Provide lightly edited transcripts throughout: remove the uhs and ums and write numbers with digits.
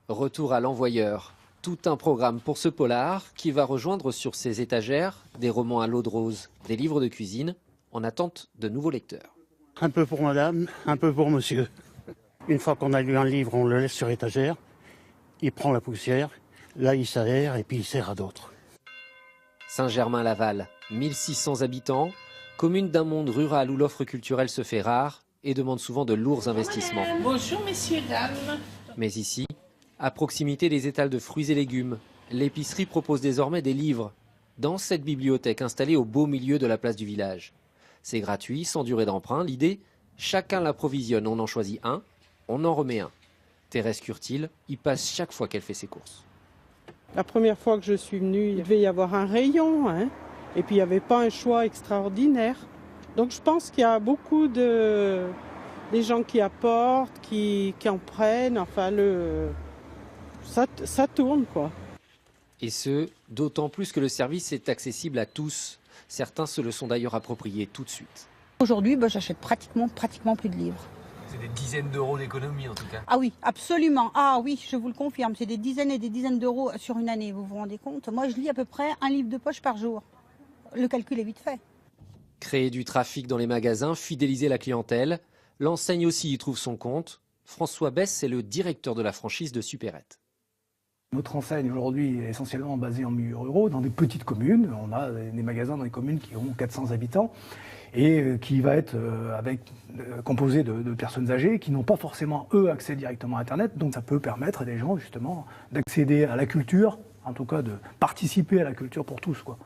Retour à l'envoyeur. Tout un programme pour ce polar qui va rejoindre sur ses étagères des romans à l'eau de rose, des livres de cuisine en attente de nouveaux lecteurs. Un peu pour madame, un peu pour monsieur. Une fois qu'on a lu un livre, on le laisse sur étagère, il prend la poussière, là il s'aère et puis il sert à d'autres. Saint-Germain-Laval, 1600 habitants, commune d'un monde rural où l'offre culturelle se fait rare et demande souvent de lourds investissements. Bonjour messieurs, dames. Mais ici, à proximité des étals de fruits et légumes, l'épicerie propose désormais des livres dans cette bibliothèque installée au beau milieu de la place du village. C'est gratuit, sans durée d'emprunt. L'idée, chacun l'approvisionne. On en choisit un, on en remet un. Thérèse Curtil y passe chaque fois qu'elle fait ses courses. La première fois que je suis venue, il devait y avoir un rayon, et puis il n'y avait pas un choix extraordinaire. Donc je pense qu'il y a beaucoup des gens qui apportent, qui en prennent, enfin ça tourne quoi. Et ce, d'autant plus que le service est accessible à tous. Certains se le sont d'ailleurs appropriés tout de suite. Aujourd'hui, j'achète pratiquement plus de livres. C'est des dizaines d'euros d'économie en tout cas. Ah oui, absolument. Ah oui, je vous le confirme, c'est des dizaines et des dizaines d'euros sur une année, vous vous rendez compte? Moi, je lis à peu près un livre de poche par jour. Le calcul est vite fait. Créer du trafic dans les magasins, fidéliser la clientèle, l'enseigne aussi y trouve son compte. François Besse est le directeur de la franchise de Supérette. Notre enseigne aujourd'hui est essentiellement basée en milieu rural, dans des petites communes. On a des magasins dans des communes qui ont 400 habitants et qui va être composé de personnes âgées qui n'ont pas forcément, eux, accès directement à Internet. Donc ça peut permettre à des gens, justement, d'accéder à la culture, en tout cas de participer à la culture pour tous, quoi.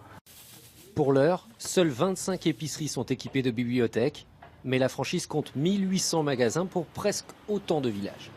Pour l'heure, seules 25 épiceries sont équipées de bibliothèques, mais la franchise compte 1800 magasins pour presque autant de villages.